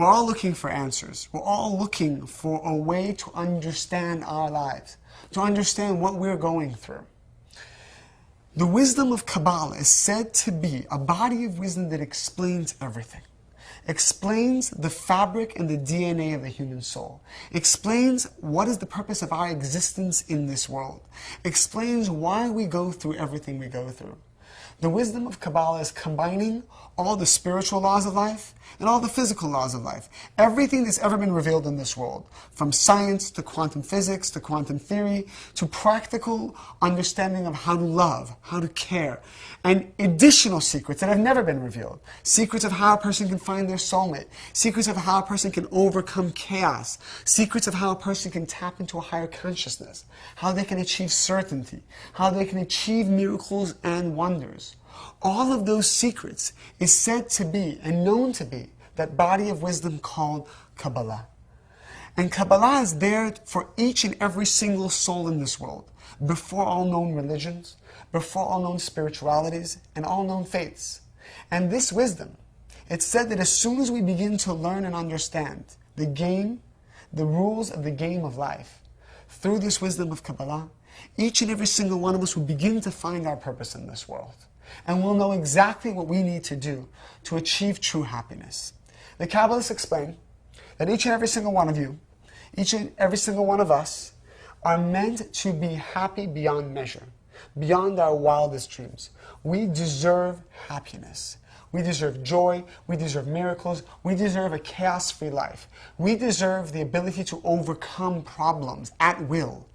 We're all looking for answers. We're all looking for a way to understand our lives, to understand what we're going through. The wisdom of Kabbalah is said to be a body of wisdom that explains everything. Explains the fabric and the DNA of the human soul. Explains what is the purpose of our existence in this world. Explains why we go through everything we go through. The wisdom of Kabbalah is combining all the spiritual laws of life and all the physical laws of life. Everything that's ever been revealed in this world, from science to quantum physics to quantum theory to practical understanding of how to love, how to care, and additional secrets that have never been revealed. Secrets of how a person can find their soulmate. Secrets of how a person can overcome chaos. Secrets of how a person can tap into a higher consciousness. How they can achieve certainty. How they can achieve miracles and wonders. All of those secrets is said to be and known to be that body of wisdom called Kabbalah. And Kabbalah is there for each and every single soul in this world, before all known religions, before all known spiritualities, and all known faiths. And this wisdom, it's said that as soon as we begin to learn and understand the game, the rules of the game of life, through this wisdom of Kabbalah, each and every single one of us will begin to find our purpose in this world. And we'll know exactly what we need to do to achieve true happiness. The Kabbalists explain that each and every single one of you, each and every single one of us, are meant to be happy beyond measure, beyond our wildest dreams. We deserve happiness. We deserve joy. We deserve miracles. We deserve a chaos-free life. We deserve the ability to overcome problems at will.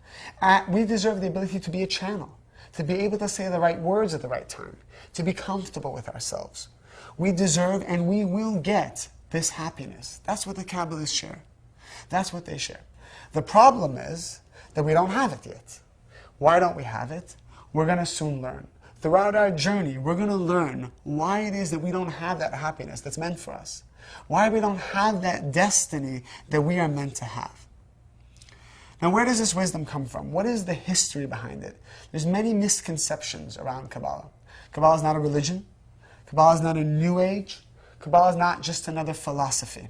We deserve the ability to be a channel, to be able to say the right words at the right time, to be comfortable with ourselves. We deserve and we will get this happiness. That's what the Kabbalists share. That's what they share. The problem is that we don't have it yet. Why don't we have it? We're going to soon learn. Throughout our journey, we're going to learn why it is that we don't have that happiness that's meant for us. Why we don't have that destiny that we are meant to have. Now, where does this wisdom come from? What is the history behind it? There's many misconceptions around Kabbalah. Kabbalah is not a religion. Kabbalah is not a new age. Kabbalah is not just another philosophy.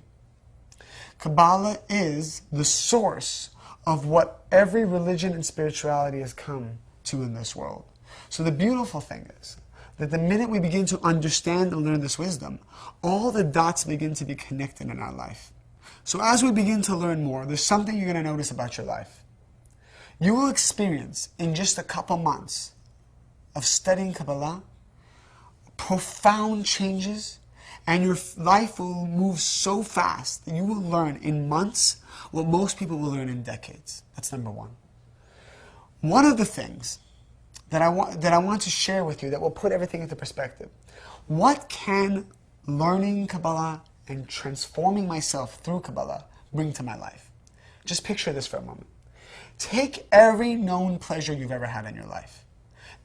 Kabbalah is the source of what every religion and spirituality has come to in this world. So the beautiful thing is that the minute we begin to understand and learn this wisdom, all the dots begin to be connected in our life. So as we begin to learn more, there's something you're going to notice about your life. You will experience in just a couple months of studying Kabbalah profound changes, and your life will move so fast that you will learn in months what most people will learn in decades. That's number one. One of the things that I want to share with you that will put everything into perspective. What can learning Kabbalah and transforming myself through Kabbalah bring to my life? Just picture this for a moment. Take every known pleasure you've ever had in your life.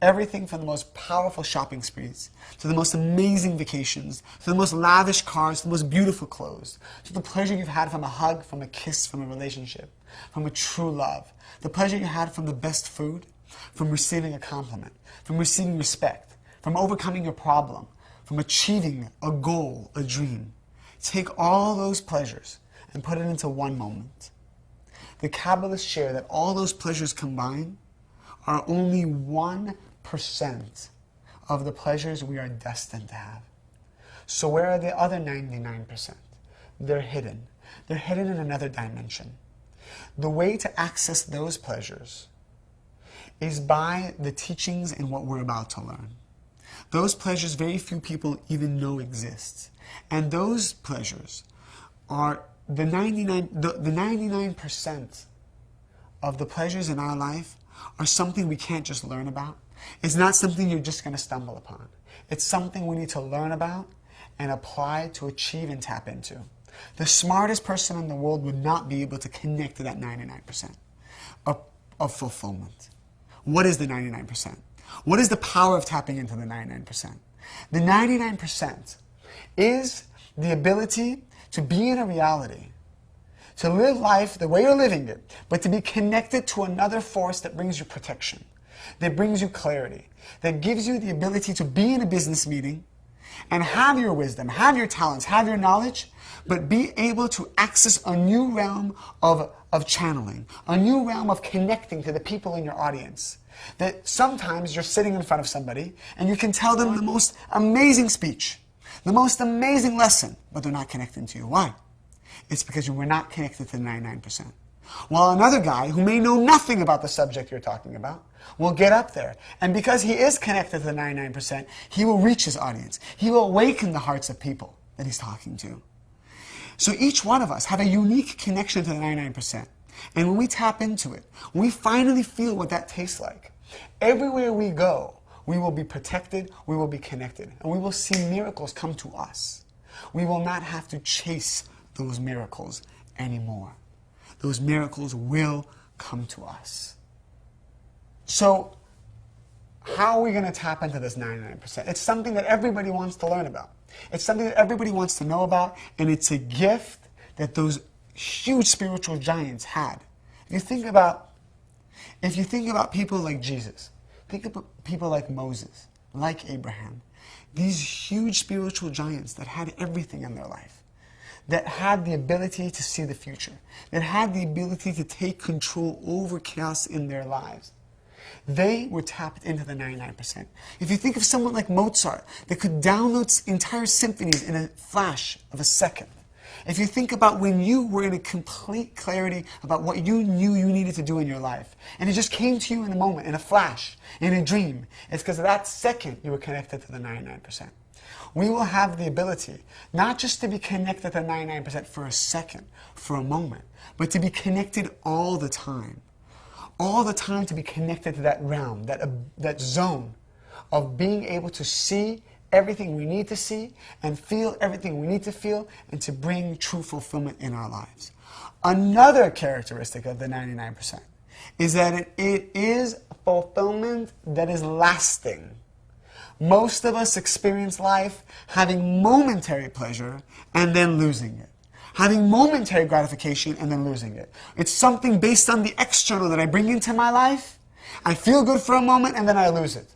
Everything from the most powerful shopping sprees, to the most amazing vacations, to the most lavish cars, to the most beautiful clothes, to the pleasure you've had from a hug, from a kiss, from a relationship, from a true love, the pleasure you had from the best food, from receiving a compliment, from receiving respect, from overcoming a problem, from achieving a goal, a dream. Take all those pleasures and put it into one moment. The Kabbalists share that all those pleasures combined are only 1% of the pleasures we are destined to have. So where are the other 99%? They're hidden. They're hidden in another dimension. The way to access those pleasures is by the teachings and what we're about to learn. Those pleasures very few people even know exist. And those pleasures are the 99% of the pleasures in our life are something we can't just learn about. It's not something you're just going to stumble upon. It's something we need to learn about and apply to achieve and tap into. The smartest person in the world would not be able to connect to that 99% of fulfillment. What is the 99%? What is the power of tapping into the 99%? The 99% is the ability to be in a reality, to live life the way you're living it, but to be connected to another force that brings you protection, that brings you clarity, that gives you the ability to be in a business meeting and have your wisdom, have your talents, have your knowledge, but be able to access a new realm of channeling, a new realm of connecting to the people in your audience. That sometimes you're sitting in front of somebody and you can tell them the most amazing speech, the most amazing lesson, but they're not connecting to you. Why? It's because you were not connected to the 99%. While another guy who may know nothing about the subject you're talking about will get up there. And because he is connected to the 99%, he will reach his audience. He will awaken the hearts of people that he's talking to. So each one of us have a unique connection to the 99%. And when we tap into it, we finally feel what that tastes like. Everywhere we go, we will be protected, we will be connected, and we will see miracles come to us. We will not have to chase those miracles anymore. Those miracles will come to us. So, how are we going to tap into this 99%? It's something that everybody wants to learn about. It's something that everybody wants to know about, and it's a gift that those huge spiritual giants had. If you think about people like Jesus, think about people like Moses, like Abraham, these huge spiritual giants that had everything in their life, that had the ability to see the future, that had the ability to take control over chaos in their lives. They were tapped into the 99%. If you think of someone like Mozart that could download entire symphonies in a flash of a second. If you think about when you were in a complete clarity about what you knew you needed to do in your life, and it just came to you in a moment, in a flash, in a dream, it's because of that second you were connected to the 99%. We will have the ability not just to be connected to the 99% for a second, for a moment, but to be connected all the time. All the time to be connected to that realm, that zone of being able to see everything we need to see and feel everything we need to feel and to bring true fulfillment in our lives. Another characteristic of the 99% is that it is fulfillment that is lasting. Most of us experience life having momentary pleasure and then losing it. Having momentary gratification and then losing it. It's something based on the external that I bring into my life. I feel good for a moment and then I lose it.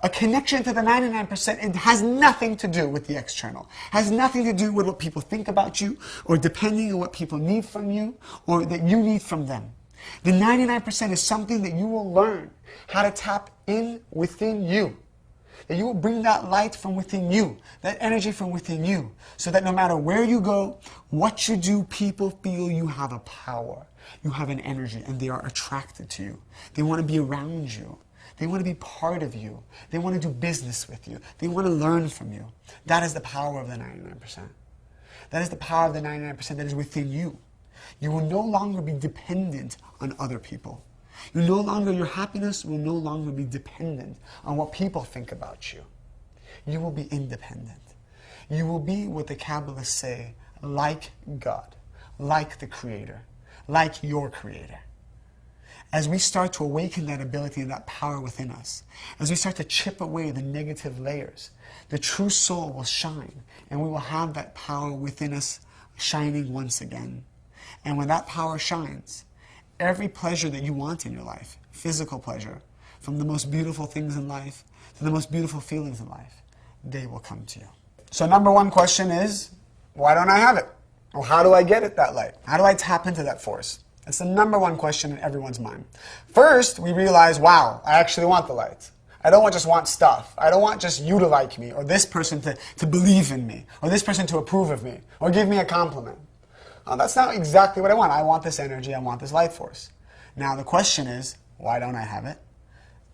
A connection to the 99%, it has nothing to do with the external. Has nothing to do with what people think about you or depending on what people need from you or that you need from them. The 99% is something that you will learn how to tap in within you. That you will bring that light from within you, that energy from within you, so that no matter where you go, what you do, people feel you have a power, you have an energy, and they are attracted to you. They want to be around you. They want to be part of you. They want to do business with you. They want to learn from you. That is the power of the 99%. That is the power of the 99% that is within you. You will no longer be dependent on other people. Your happiness will no longer be dependent on what people think about you. You will be independent. You will be what the Kabbalists say, like God, like the Creator, like your Creator. As we start to awaken that ability and that power within us, as we start to chip away the negative layers, the true soul will shine, and we will have that power within us shining once again. And when that power shines, every pleasure that you want in your life, physical pleasure, from the most beautiful things in life to the most beautiful feelings in life, they will come to you. So number one question is, why don't I have it? Or how do I get it, that light? How do I tap into that force? That's the number one question in everyone's mind. First, we realize, wow, I actually want the light. I don't just want stuff. I don't want just you to like me, or this person to believe in me, or this person to approve of me, or give me a compliment. That's not exactly what I want. I want this energy. I want this light force. Now the question is, why don't I have it?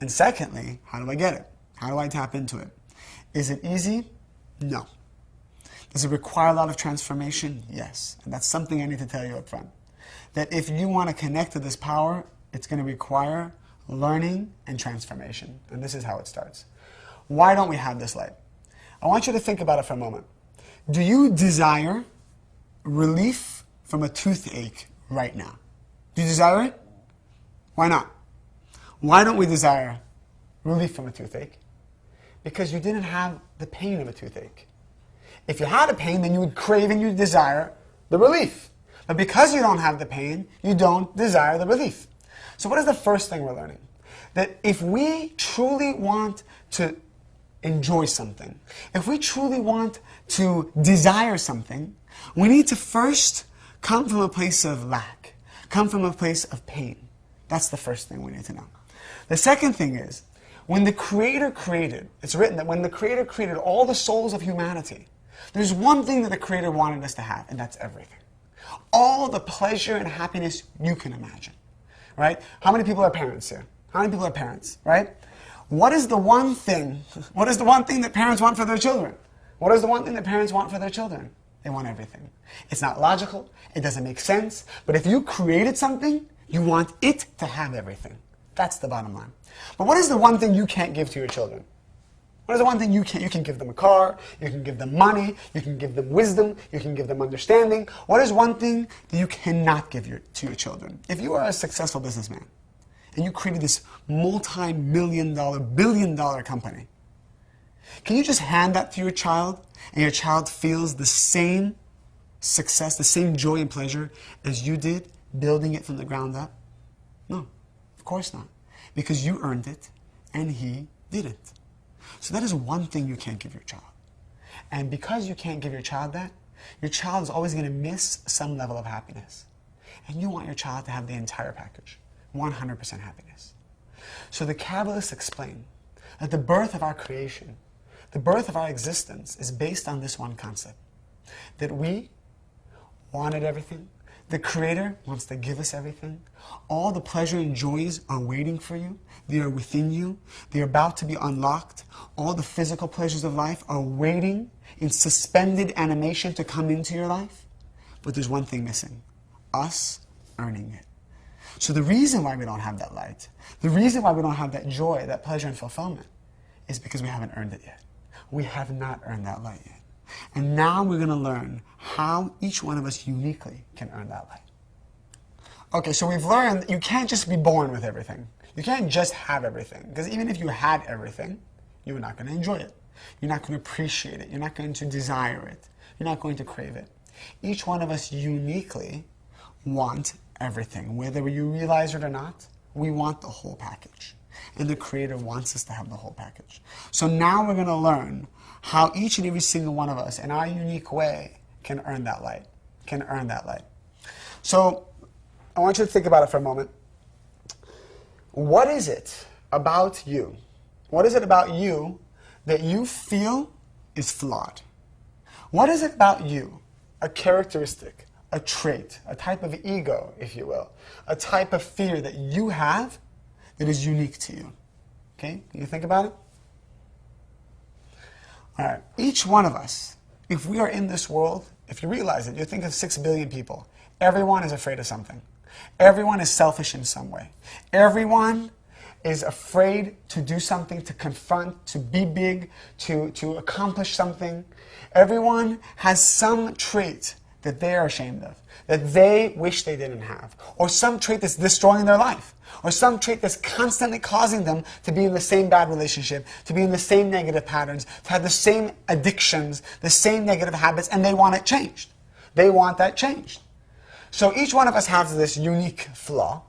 And secondly, how do I get it? How do I tap into it? Is it easy? No. Does it require a lot of transformation? Yes. And that's something I need to tell you up front. That if you want to connect to this power, it's going to require learning and transformation. And this is how it starts. Why don't we have this light? I want you to think about it for a moment. Do you desire relief from a toothache right now? Do you desire it? Why not? Why don't we desire relief from a toothache? Because you didn't have the pain of a toothache. If you had a pain, then you would crave and you would desire the relief. But because you don't have the pain, you don't desire the relief. So what is the first thing we're learning? That if we truly want to enjoy something, if we truly want to desire something, We need to first come from a place of lack, come from a place of pain. That's the first thing we need to know. The second thing is, when the Creator created, it's written that when the Creator created all the souls of humanity, there's one thing that the Creator wanted us to have, and that's everything. All the pleasure and happiness you can imagine, right? How many people are parents here? How many people are parents, right? What is the one thing that parents want for their children? What is the one thing that parents want for their children? They want everything. It's not logical, it doesn't make sense, but if you created something, you want it to have everything. That's the bottom line. But what is the one thing you can't give to your children? What is the one thing you can't? You can give them a car, you can give them money, you can give them wisdom, you can give them understanding. What is one thing that you cannot give to your children? If you are a successful businessman and you created this multi-million-dollar, billion-dollar company, can you just hand that to your child and your child feels the same success, the same joy and pleasure as you did building it from the ground up? No, of course not. Because you earned it and he didn't. So that is one thing you can't give your child. And because you can't give your child that, your child is always going to miss some level of happiness. And you want your child to have the entire package, 100% happiness. So the Kabbalists explain that the birth of our creation, the birth of our existence is based on this one concept, that we wanted everything, the Creator wants to give us everything. All the pleasure and joys are waiting for you. They are within you. They are about to be unlocked. All the physical pleasures of life are waiting in suspended animation to come into your life. But there's one thing missing: us earning it. So the reason why we don't have that light, the reason why we don't have that joy, that pleasure and fulfillment, is because we haven't earned it yet. We have not earned that light yet. And now we're going to learn how each one of us uniquely can earn that light. Okay, so we've learned that you can't just be born with everything. You can't just have everything. Because even if you had everything, you're not going to enjoy it. You're not going to appreciate it. You're not going to desire it. You're not going to crave it. Each one of us uniquely want everything. Whether you realize it or not, we want the whole package. And the Creator wants us to have the whole package. So now we're going to learn how each and every single one of us, in our unique way, can earn that light. Can earn that light. So I want you to think about it for a moment. What is it about you? What is it about you that you feel is flawed? What is it about you, a characteristic, a trait, a type of ego, if you will, a type of fear that you have that is unique to you? Okay, can you think about it? All right, each one of us, if we are in this world, if you realize it, you think of 6 billion people. Everyone is afraid of something. Everyone is selfish in some way. Everyone is afraid to do something, to confront, to be big, to accomplish something. Everyone has some trait that they are ashamed of, that they wish they didn't have, or some trait that's destroying their life, or some trait that's constantly causing them to be in the same bad relationship, to be in the same negative patterns, to have the same addictions, the same negative habits, and they want it changed. They want that changed. So each one of us has this unique flaw,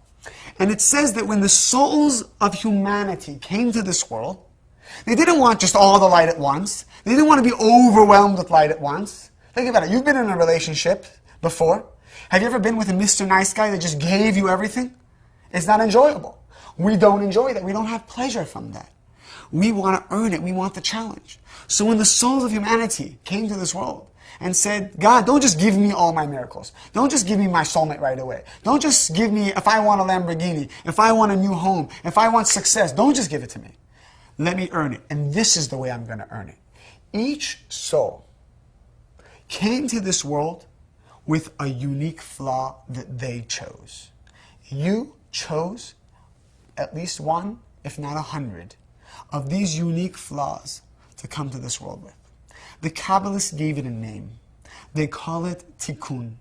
and it says that when the souls of humanity came to this world, they didn't want just all the light at once. They didn't want to be overwhelmed with light at once. Think about it. You've been in a relationship before. Have you ever been with a Mr. Nice Guy that just gave you everything? It's not enjoyable. We don't enjoy that. We don't have pleasure from that. We want to earn it. We want the challenge. So when the souls of humanity came to this world and said, God, don't just give me all my miracles. Don't just give me my soulmate right away. Don't just give me, if I want a Lamborghini, if I want a new home, if I want success, don't just give it to me. Let me earn it. And this is the way I'm going to earn it. Each soul came to this world with a unique flaw that they chose. You chose at least one, if not 100, of these unique flaws to come to this world with. The Kabbalists gave it a name. They call it tikkun.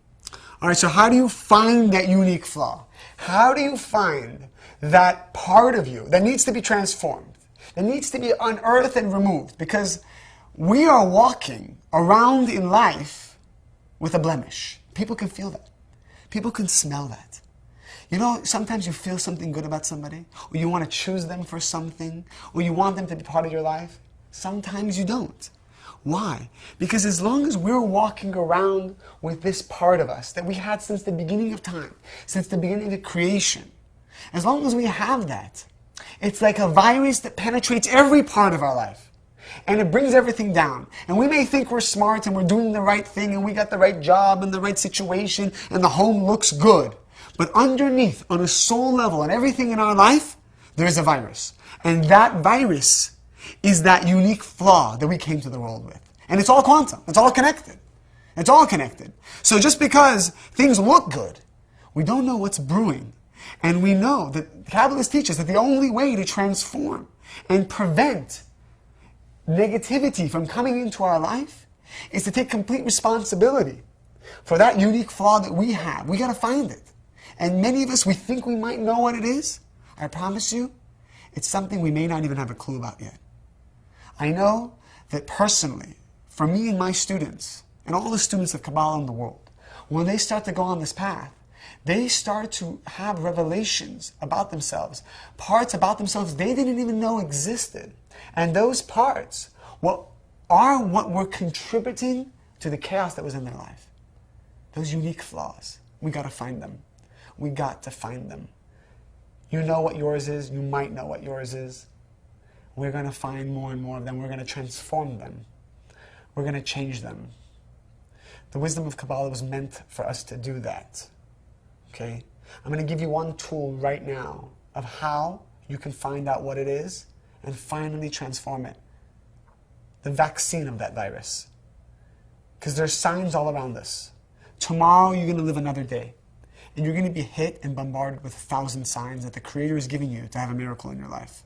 All right, so how do you find that unique flaw? How do you find that part of you that needs to be transformed, that needs to be unearthed and removed? Because we are walking around in life with a blemish. People can feel that. People can smell that. You know, sometimes you feel something good about somebody, or you want to choose them for something, or you want them to be part of your life. Sometimes you don't. Why? Because as long as we're walking around with this part of us that we had since the beginning of time, since the beginning of creation, as long as we have that, it's like a virus that penetrates every part of our life. And it brings everything down. And we may think we're smart and we're doing the right thing and we got the right job and the right situation and the home looks good. But underneath, on a soul level and everything in our life, there is a virus. And that virus is that unique flaw that we came to the world with. And it's all quantum. It's all connected. It's all connected. So just because things look good, we don't know what's brewing. And we know that Kabbalists teach us that the only way to transform and prevent negativity from coming into our life is to take complete responsibility for that unique flaw that we have. We got to find it. And many of us, we think we might know what it is. I promise you, it's something we may not even have a clue about yet. I know that personally, for me and my students, and all the students of Kabbalah in the world, when they start to go on this path, they start to have revelations about themselves, parts about themselves they didn't even know existed. And those parts are what were contributing to the chaos that was in their life. Those unique flaws. We got to find them. We got to find them. You know what yours is. You might know what yours is. We're going to find more and more of them. We're going to transform them. We're going to change them. The wisdom of Kabbalah was meant for us to do that. Okay? I'm going to give you one tool right now of how you can find out what it is and finally transform it. The vaccine of that virus. Because there's signs all around us. Tomorrow you're going to live another day. And you're going to be hit and bombarded with 1,000 signs that the Creator is giving you to have a miracle in your life.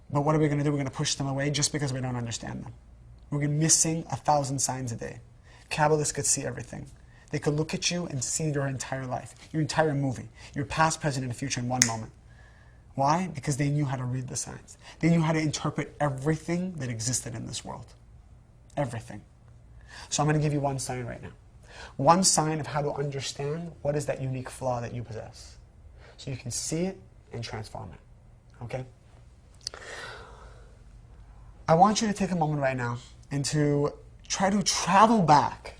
But what are we going to do? We're going to push them away just because we don't understand them. We're missing 1,000 signs a day. Kabbalists could see everything. They could look at you and see your entire life, your entire movie, your past, present, and future in one moment. Why? Because they knew how to read the signs. They knew how to interpret everything that existed in this world. Everything. So I'm going to give you one sign right now. One sign of how to understand what is that unique flaw that you possess. So you can see it and transform it. Okay? I want you to take a moment right now and to try to travel back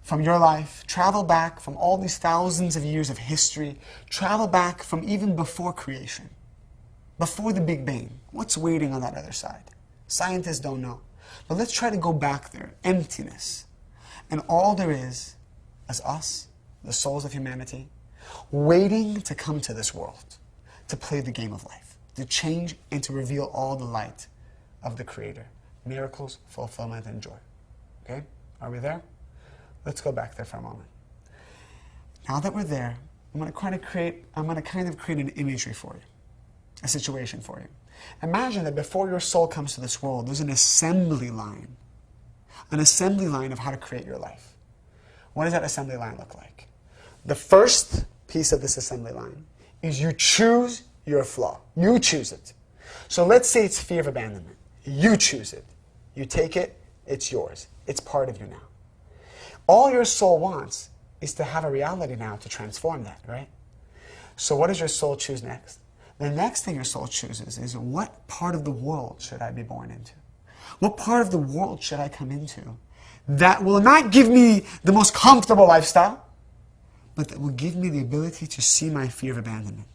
from your life, travel back from all these thousands of years of history, travel back from even before creation, before the Big Bang. What's waiting on that other side? Scientists don't know. But let's try to go back there. Emptiness. And all there is us, the souls of humanity, waiting to come to this world, to play the game of life, to change and to reveal all the light of the Creator. Miracles, fulfillment, and joy. Okay? Are we there? Let's go back there for a moment. Now that we're there, I'm going to kind of create an imagery for you, a situation for you. Imagine that before your soul comes to this world, there's an assembly line of how to create your life. What does that assembly line look like? The first piece of this assembly line is you choose your flaw. You choose it. So let's say it's fear of abandonment. You choose it. You take it, it's yours. It's part of you now. All your soul wants is to have a reality now to transform that, right? So what does your soul choose next? The next thing your soul chooses is, what part of the world should I be born into? What part of the world should I come into that will not give me the most comfortable lifestyle, but that will give me the ability to see my fear of abandonment?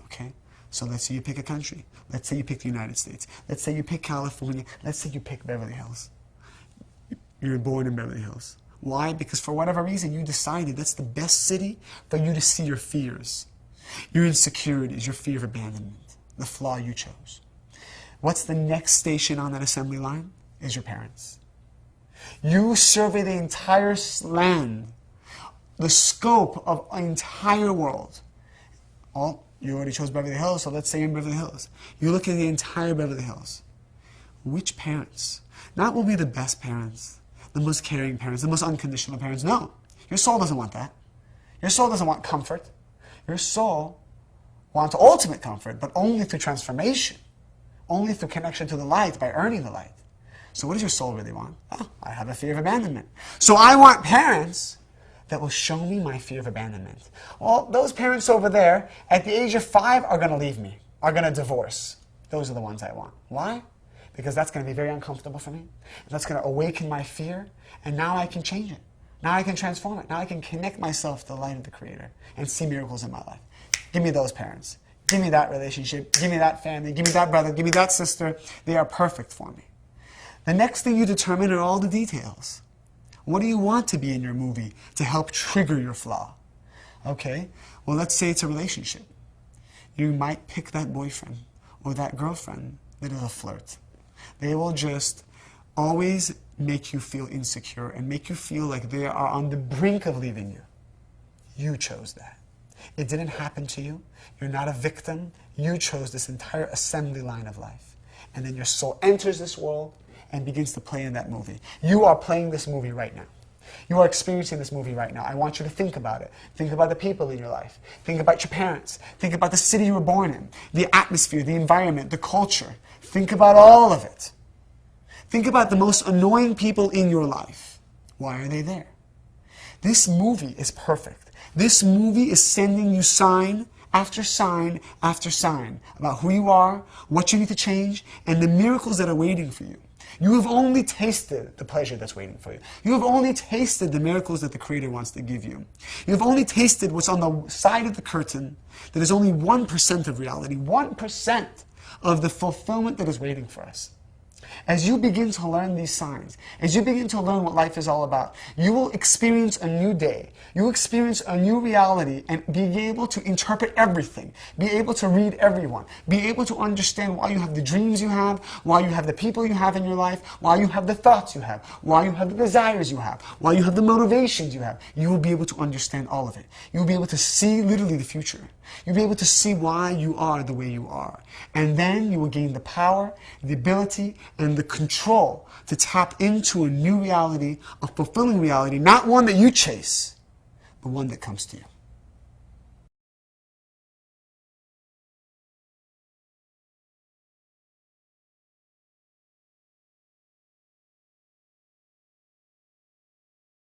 Okay? So let's say you pick a country. Let's say you pick the United States. Let's say you pick California. Let's say you pick Beverly Hills. You're born in Beverly Hills. Why? Because for whatever reason you decided that's the best city for you to see your fears, your insecurities, your fear of abandonment, the flaw you chose. What's the next station on that assembly line? Is your parents. You survey the entire land, the scope of an entire world. Well, you already chose Beverly Hills, so let's say you're in Beverly Hills. You look at the entire Beverly Hills. Which parents? Not will be the best parents, the most caring parents, the most unconditional parents. No. Your soul doesn't want that. Your soul doesn't want comfort. Your soul wants ultimate comfort, but only through transformation. Only through connection to the light, by earning the light. So what does your soul really want? Oh, I have a fear of abandonment. So I want parents that will show me my fear of abandonment. Well, those parents over there, at the age of 5, are going to leave me, are going to divorce. Those are the ones I want. Why? because that's going to be very uncomfortable for me. That's going to awaken my fear, and now I can change it. Now I can transform it. Now I can connect myself to the light of the Creator and see miracles in my life. Give me those parents. Give me that relationship. Give me that family. Give me that brother. Give me that sister. They are perfect for me. The next thing you determine are all the details. What do you want to be in your movie to help trigger your flaw? Okay, well, let's say it's a relationship. You might pick that boyfriend or that girlfriend that is a flirt. They will just always make you feel insecure and make you feel like they are on the brink of leaving you. You chose that. It didn't happen to you. You're not a victim. You chose this entire assembly line of life. And then your soul enters this world and begins to play in that movie. You are playing this movie right now. You are experiencing this movie right now. I want you to think about it. Think about the people in your life. Think about your parents. Think about the city you were born in, the atmosphere, the environment, the culture. Think about all of it. Think about the most annoying people in your life. Why are they there? This movie is perfect. This movie is sending you sign after sign after sign about who you are, what you need to change, and the miracles that are waiting for you. You have only tasted the pleasure that's waiting for you. You have only tasted the miracles that the Creator wants to give you. You have only tasted what's on the side of the curtain that is only 1% of reality, 1% of the fulfillment that is waiting for us. As you begin to learn these signs, as you begin to learn what life is all about, you will experience a new day. You will experience a new reality and be able to interpret everything, be able to read everyone, be able to understand why you have the dreams you have, why you have the people you have in your life, why you have the thoughts you have, why you have the desires you have, why you have the motivations you have. You will be able to understand all of it. You will be able to see literally the future. You'll be able to see why you are the way you are. And then you will gain the power, the ability, and the control to tap into a new reality, a fulfilling reality, not one that you chase, but one that comes to you.